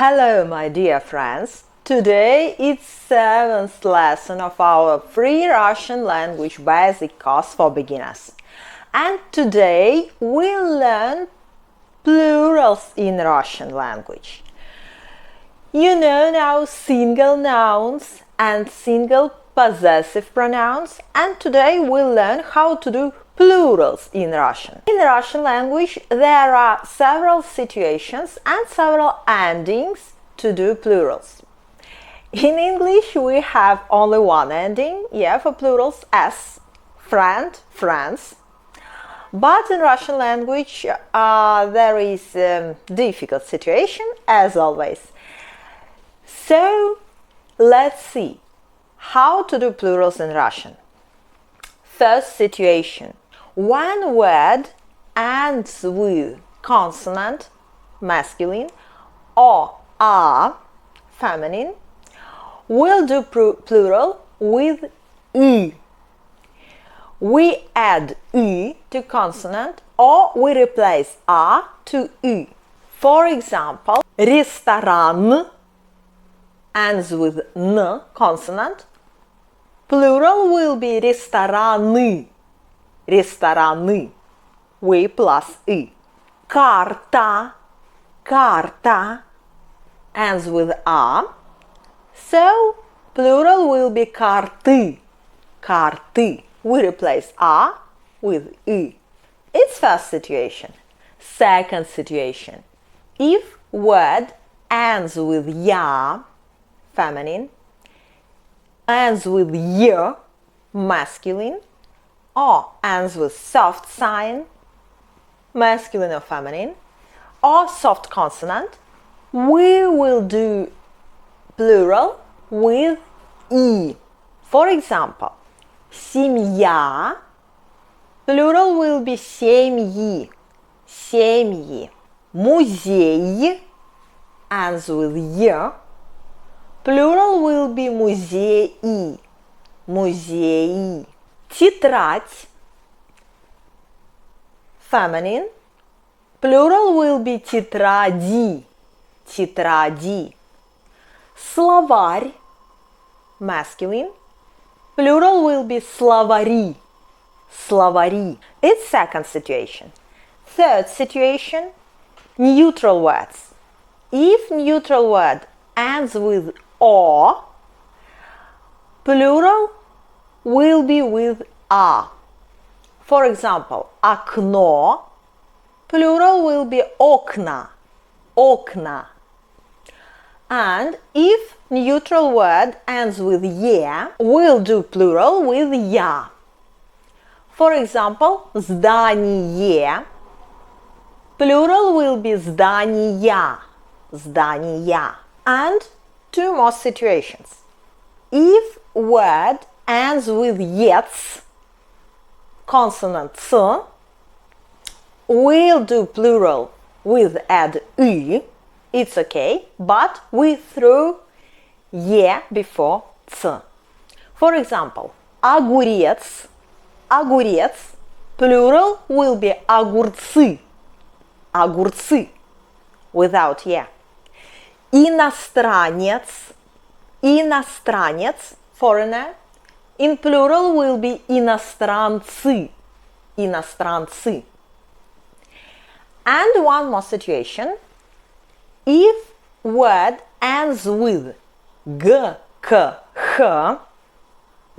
Hello, my dear friends. Today it's 7th lesson of our free Russian language basic course for beginners. And today we'll learn plurals in Russian language. You know now single nouns and single possessive pronouns, and today we'll learn how to do plurals in Russian. In the Russian language there are several situations and several endings to do plurals. In English we have only one ending, for plurals, s, friend, friends. But in Russian language there is a difficult situation, as always. So let's see how to do plurals in Russian. First situation. One word ends with consonant, masculine, or a, feminine. We'll do plural with y. We add y to consonant, or we replace a to y. For example, ресторан ends with n consonant. Plural will be рестораны. Рестораны. We plus y. Карта. Карта ends with a. So plural will be карты. Карты. We replace a with y. It's first situation. Second situation. If word ends with ya, feminine, ends with y, masculine, or ends with soft sign, masculine or feminine, or soft consonant, we will do plural with и. For example, семья, plural will be семьи, семьи. Музей ends with y, plural will be музеи, музеи. Тетрадь, feminine, plural will be тетради, тетради. Словарь, masculine, plural will be словари, словари. It's second situation. Third situation, neutral words. If neutral word ends with o, plural will be with a. For example, окно, plural will be окна, окна. And if neutral word ends with е, we'll do plural with я. For example, здание, plural will be здания, здания. And two more situations. If word ends with ец, consonant ц, we'll do plural with add y. It's okay, but we throw е before ц. For example, огурец, огурец, plural will be огурцы, огурцы, without е. Иностранец, иностранец, foreigner, in plural will be иностранцы, иностранцы. And one more situation. If word ends with g, k, h,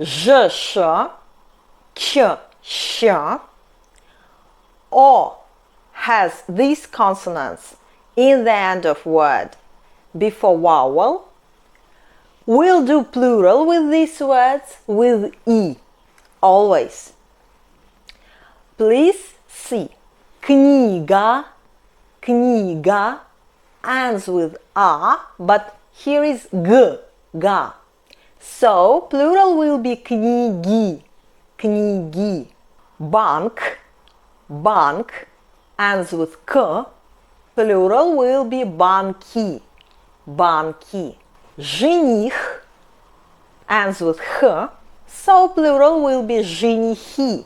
zh, sh, ch, sh, or has these consonants in the end of word before vowel, we'll do plural with these words with e, always. Please see. Книга, книга ends with a, but here is g, ga. So plural will be книги, книги. Банк, банк ends with k, plural will be банки, банки. Жених ends with h, so plural will be женихи,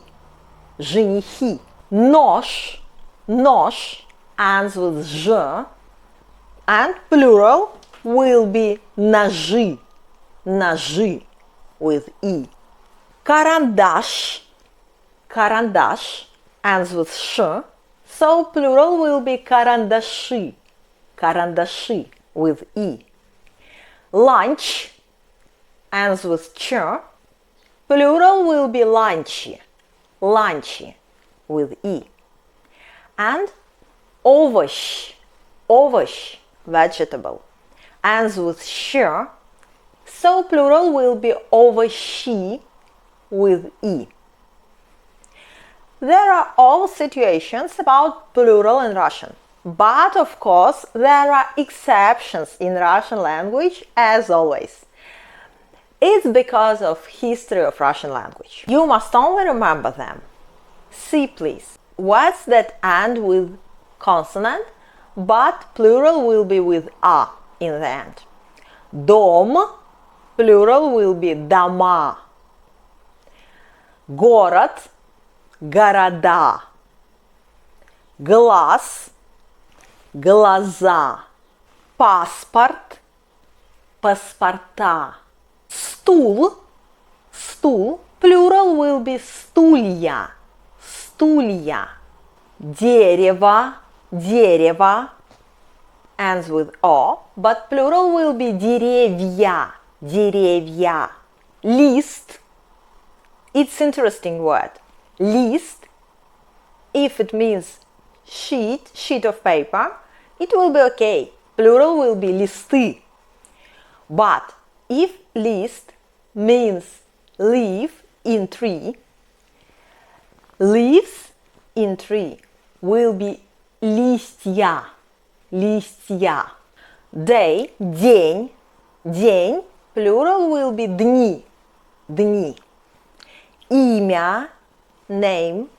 женихи. Нож, нож ends with zh, And plural will be ножи, ножи with E. Карандаш, карандаш ends with sh, so plural will be карандаши, карандаши with E. Lunch ends with ch, plural will be ланчи, ланчи with E. And овощ, овощ, vegetable, ends with sh, so plural will be овощи with E. There are all situations about plural in Russian, but of course there are exceptions in Russian language as always. It's because of history of Russian language. You must only remember them. See please, words that end with consonant, but plural will be with a in the end. Дом, plural will be дома. Город, города. Глаз, глаза. Паспорт, паспорта. Стул, стул, plural will be стулья, стулья. Дерево, дерево, ends with o, but plural will be деревья, деревья. List, it's interesting word. List, if it means sheet of paper, it will be okay. Plural will be листы. But if list means leaf in tree, leaves in tree will be листья, листья. Day, день, день, plural will be дни, дни. Имя, name.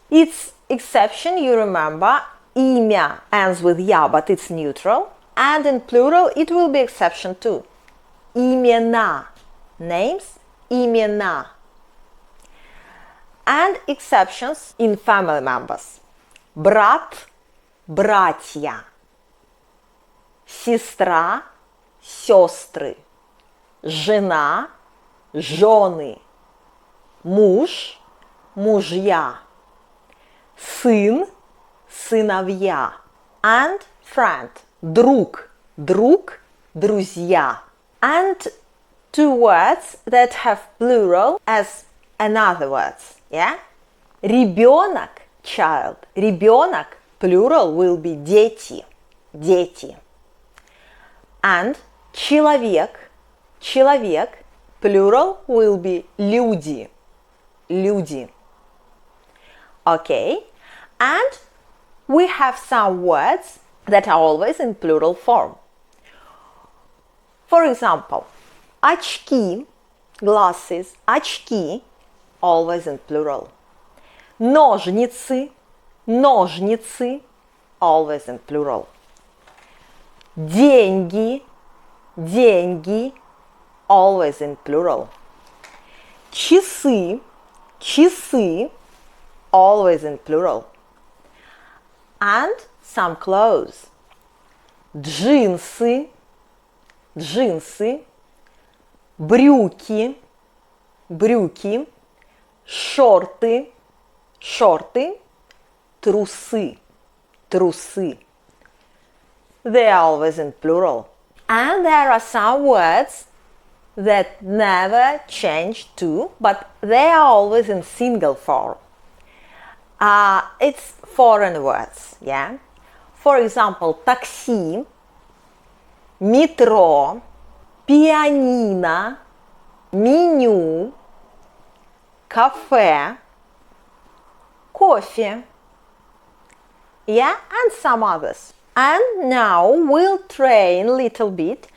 Its exception, you remember, имя ends with я, but it's neutral. And in plural, it will be exception too. Имена, names, имена. And exceptions in family members. Брат, братья. Сестра, сестры. Жена, жены. Муж, мужья. Сын, сыновья. And friend, друг, друг, друзья. And two words that have plural as another words, yeah? Ребенок, child. Ребенок, plural will be дети, дети. And человек, человек, plural will be люди, люди. Okay? And we have some words that are always in plural form. For example, очки, glasses, очки, always in plural. Ножницы, ножницы, always in plural. Деньги, деньги, always in plural. Часы, часы, always in plural. And some clothes. Джинсы, джинсы, брюки, брюки, шорты, шорты, трусы, трусы. They are always in plural. And there are some words that never change too, but they are always in single form. It's foreign words, yeah? For example, такси, метро, пианино, меню, кафе, кофе, yeah, and some others. And now we'll train a little bit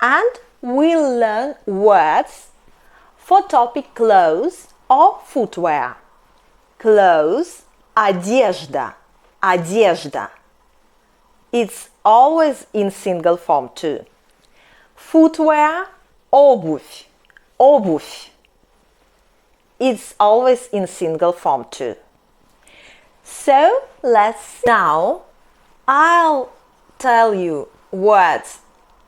and we'll learn words for topic clothes or footwear. Clothes, одежда, одежда. It's always in single form too. Footwear, обувь, обувь. It's always in single form too. So let's now I'll tell you words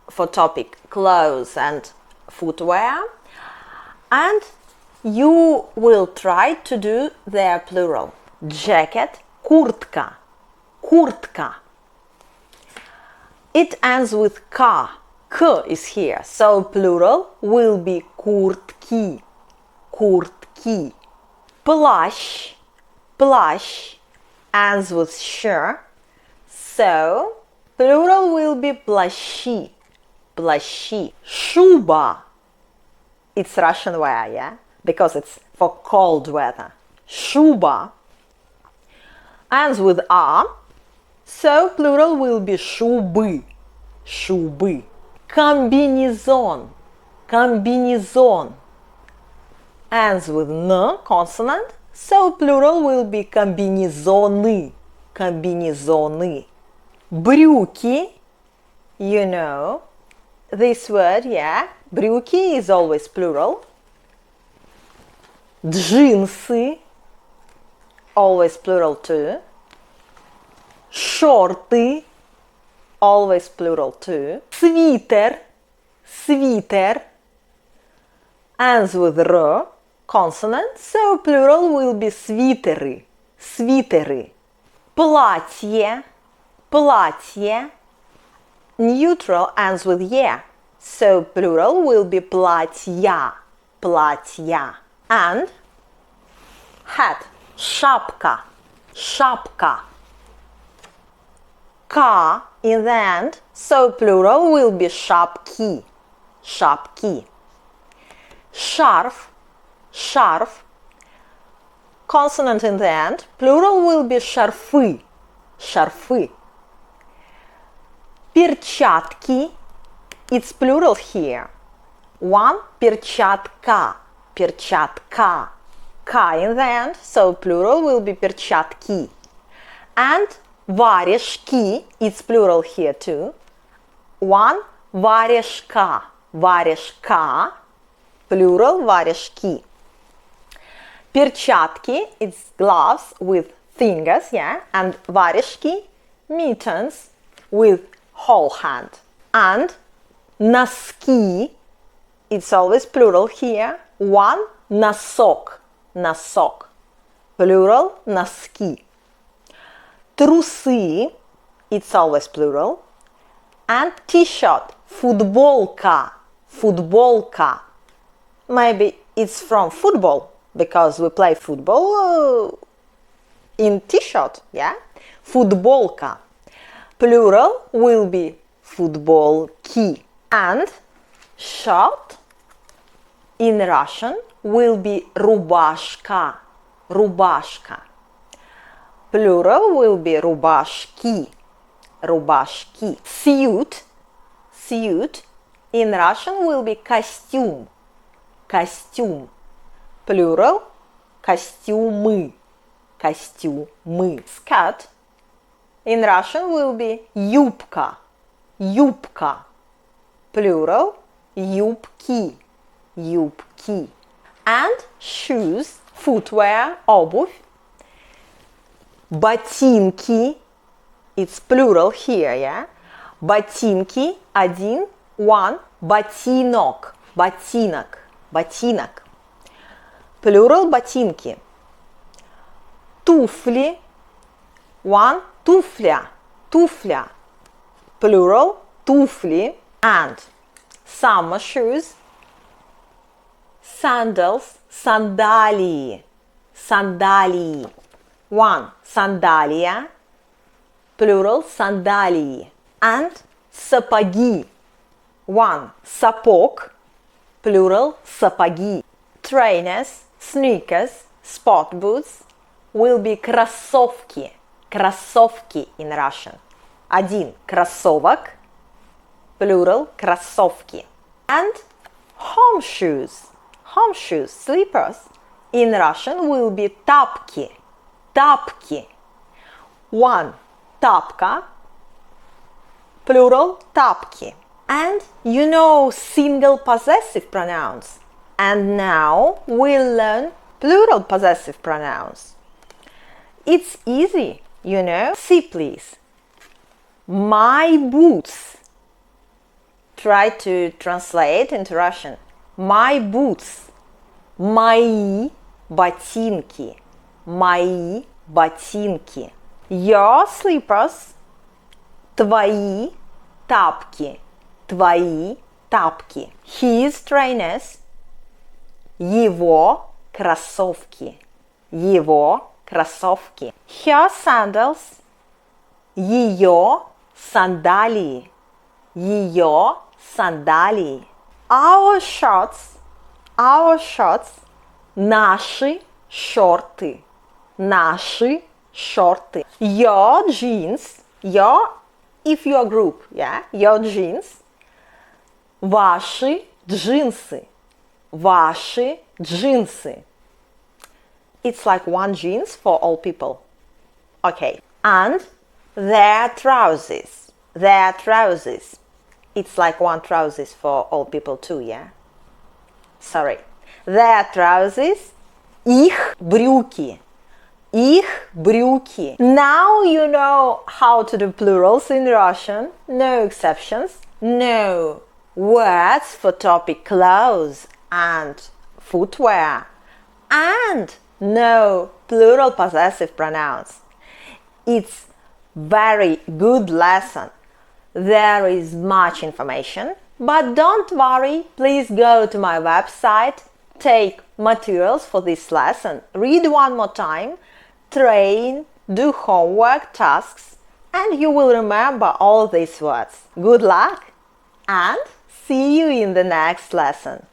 for topic clothes and footwear, and you will try to do their plural. Jacket, kurtka, kurtka. It ends with ka. K is here, so plural will be kurtki, kurtki. Плащ, плащ ends with sh, so plural will be плащи, плащи. Шуба, it's Russian wear, yeah, because it's for cold weather. Шуба ends with a, so plural will be шубы, шубы. Комбинезон, комбинезон ends with n consonant, so plural will be комбинезоны, комбинезоны. Брюки, you know this word, yeah, брюки is always plural. Джинсы, always plural too. Шорты, always plural too. Свитер, свитер ends with r consonant, so plural will be свитеры, свитеры. Платье, платье neutral ends with е, so plural will be платья, платья. And hat, шапка, шапка. Ka in the end, so plural will be шапки, шапки. Шарф, шарф, consonant in the end, plural will be шарфы, шарфы. Перчатки, it's plural here. One, перчатка, перчатка. Ka in the end, so plural will be перчатки. And варежки, it's plural here too. One, варежка, варежка, plural варежки. Перчатки, it's gloves with fingers, yeah, and варежки, mittens with whole hand. And носки, it's always plural here. One, носок, носок, plural носки. Трусы, it's always plural. And t-shirt, футболка, футболка. Maybe it's from football, because we play football in t-shirt, yeah? Футболка. Plural will be футболки. And shirt in Russian will be рубашка, рубашка. Plural will be рубашки, рубашки. Suit, suit in Russian will be костюм, костюм. Plural костюмы, костюмы. Skirt in Russian will be юбка, юбка. Plural юбки, юбки. And shoes, footwear, обувь. Ботинки, it's plural here, yeah? Ботинки, один, one, ботинок, ботинок, ботинок. Plural ботинки. Туфли, one, туфля, туфля. Plural туфли. And summer shoes, sandals, сандалии, сандалии. One, сандалия, plural сандалии. And сапоги. One, сапог, plural сапоги. Trainers, sneakers, sport boots will be кроссовки, кроссовки in Russian. Один, кроссовок, plural кроссовки. And home shoes, slippers in Russian will be тапки, тапки. One, тапка, plural тапки. And you know single possessive pronouns. And now we'll learn plural possessive pronouns. It's easy, you know. See please. My boots. Try to translate into Russian. My boots. Мои ботинки. Мои ботинки. Your slippers. Твои тапки. Твои тапки. His trainers. Его кроссовки. Его кроссовки. Her sandals. Ее сандалии. Ее сандалии. Our shorts. Our shorts. Наши шорты. Наши шорты. Your jeans. Your, if you're a group, yeah, your jeans. Ваши джинсы. Ваши джинсы. It's like one jeans for all people. Okay. And their trousers. Their trousers. It's like one trousers for all people too, yeah? Sorry. Their trousers. Их брюки. Их брюки. Now you know how to do plurals in Russian. No exceptions. No words for topic clothes and footwear. And no plural possessive pronouns. It's very good lesson. There is much information, but don't worry, please go to my website, take materials for this lesson, read one more time, train, do homework, tasks, and you will remember all these words. Good luck and see you in the next lesson.